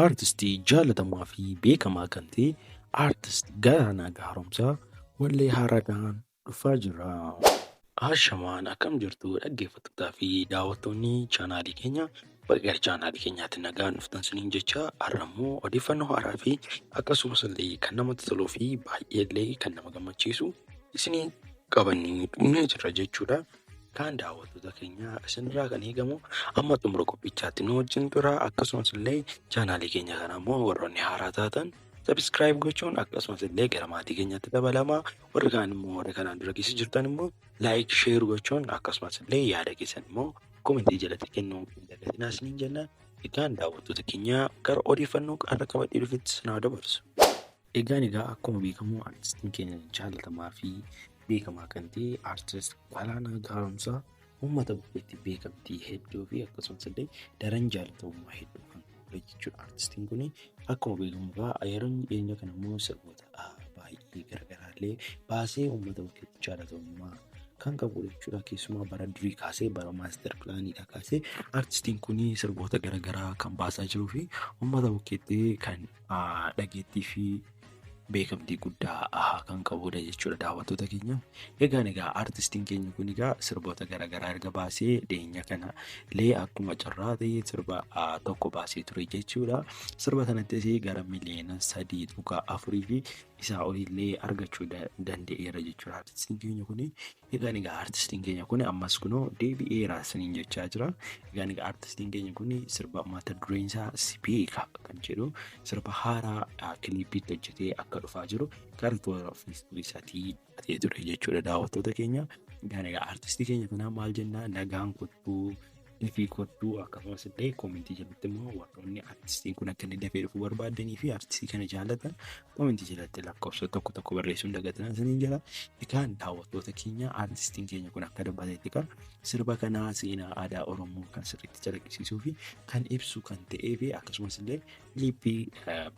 Artistii jaallatamaa fi beekamaa kan ta'e Artist Galaanaa Gaaromsaa wallee haaraadhaan dhufaa jira. Ashamaan akkam jirtu dhaggeeffattootaa fi daawwattoonni chaanaalii keenya gara chaanaalii keenyaatti nagaan dhuftan siniin jecha har'ammoo odeeffannoo haaraa fi akkasumas illee kan namatti toluu fi baay'ee illee kan nama gammachiisu isinii qabannee dhufnee jirra jechuudha. Kan daawwattoota keenya isinirraa kan eegamu amma xumura qophichaatti nu wajjin tura. Akkasumas illee chaanaalii keenya kana immoo warroonni haaraa taatan subscribe gochuun akkasumas illee gara maatii keenyaatti dabalamaa. Warri kaan immoo warri kanaan dura keessa jirtan immoo like share gochuun akkasumas illee yaada keessan immoo komentii jalatti kennuu hin dagatinaa isiniin jenna. Egaan daawwattoota keenya gara odeeffannoo qaarra qabadhee dhufetti sinaa dabarsu. Egaan akkuma beekamu artistiin keenya jaallatamaa fi beekamaa kan ta'e Artist Galaanaa Gaaromsaa uummata bukkeetti beekamtii hedduu fi akkasumas illee daran jaalatamummaa hedduu kan qabu jechuudha. Artistiin kun akkuma beekamu yeroo dhiyeenya kana immoo sirboota baay'ee garaagaraallee baasee uummata bukkeetti jaalatamummaa kan qabu jechuudha. Keessumaa bara durii kaasee bara maaster pilaaniidha kaasee artistiin kun sirboota garaagaraa kan baasaa jiruu fi uummata bukkeetti kan dhageettii fi beekamtii guddaa kan qabudha jechuudha daawwattoota keenya. Egaan artistiin keenya kun sirboota garaagaraa erga baasee dhiyeenya kana illee akkuma carraa ta'e sirba tokko baasee ture jechuudha. Sirba kanattis gara miliyoona 3.4 fi isaa olillee argachuu danda'eera jechuudha artistiin keenya kun. Egaan artistiin keenya kun ammas kunoo deebi'eera isiniin jechaa jira. Egaan artistiin keenya kun sirba mata dureen isaa Sibeeka kan jedhu sirba haaraa kiliipiitti hojjetee akka dhufaa jiru gara toora Facebook isaatii ta'ee ture jechuudha daawwattoota keenya. Egaan artistii keenya kana maal jennaa nagaan kottuu dafii kottuu akkasumas illee komentii jalatti immoo warroonni artistiin kun akka inni dafee dhufuu barbaadanii fi artistii kana jaallatan komentii jalatti lakkoofsa tokko barreessuun dagatinaa isiniin jala. Egaan daawwattoota keenya artistiin keenya kun akka dabalateetti kan sirba kanaa seenaa aadaa Oromoo kan sirriitti calaqqisiisuu fi kan ibsu kan ta'ee fi akkasumas illee kiliippii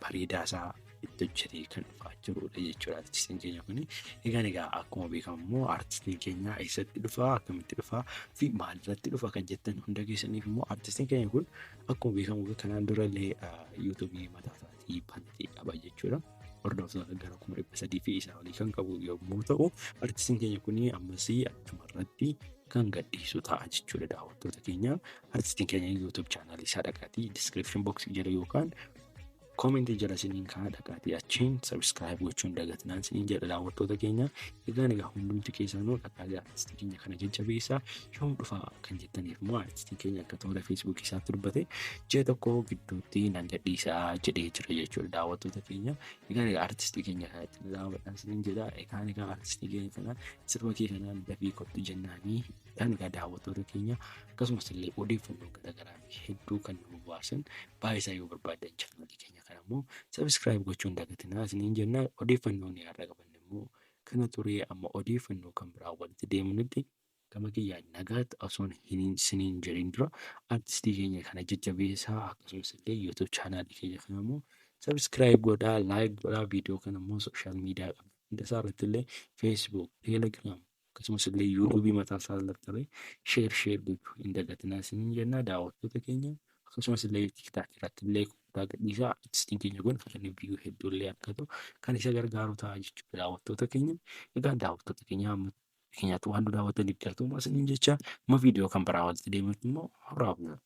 bareedaa isaa itti hojjetee kan dhufaa jirudha jechuudha artistiin keenya kun. Egaan akkuma beekamu immoo artistiin keenya eessatti dhufaa akkamitti dhufaa fi maalirratti dhufa kan jettan hunda keessaniif immoo artistiin keenya kun akkuma beekamu kanaan dura illee yuutuubii mataa isaatii banatee qaba jechuudha. Hordoftoota gara 300 fi isaa olii kan qabu yommuu ta'u artistiin keenya kun ammas achumarratti kan gadhiisu ta'a jechuudha daawwattoota keenya. Artistiin keenya yuutuub chaanaalii isaa dhaqaatii description box jala yookaan komentii jala siniin kaa dhaqaatii achiin subscribe gochuun dagatinaan siniin jedha daawwattoota keenya. Egaan hundumti keessanuu dhaqaatii artistii keenya kana jajjabeessaa yoom dhufaa kan jettaniif immoo artistii keenya akka toora Facebook isaatti dubbate ji'a tokko gidduutti nan gadhiisaa jedhee jira jechuudha daawwattoota keenya. Egaan artistii keenya kanatti daawwadhaan siniin jedha. Egaan artistii keenya kana sirba kee kanaan dafii kottu jennaanii kan daawwattoota keenya akkasumas illee odeeffannoo garaagaraa hedduu kan nu baasan baay'isaa yoo barbaadan chaanaalii keenya kana immoo subscribe gochuun dagatinaa isiniin jenna. Odeeffannoon har'a qabanne immoo kana ture. Amma odeeffannoo kan biraa walitti deemnutti gama kiyyaan nagaatti osoo isiniin jedhin dura artistii keenya kana jajjabeessaa akkasumas illee yuutuub chaanaalii keenya kana immoo subscribe godhaa like godhaa. Viidiyoo kana immoo sooshaal miidiyaa hunda isaa irratti illee Facebook, Telegram akkasumas illee yuutuubii mataa isaa irratti share gochuu hin dagatinaa isiniin jenna daawwattoota keenya. Akkasumas illee TikTok irratti illee gadhiisaa artistiin keenya kun kan inni viiyuu hedduu illee argatu kan isa gargaaru ta'a jechuudha daawwattoota keenya. Egaan daawwattoota keenya amma keenyaatti waan daawwattaniif galatooma isiniin jecha amma viidiyoo kan biraa walitti deemutti immoo horaa bulaa.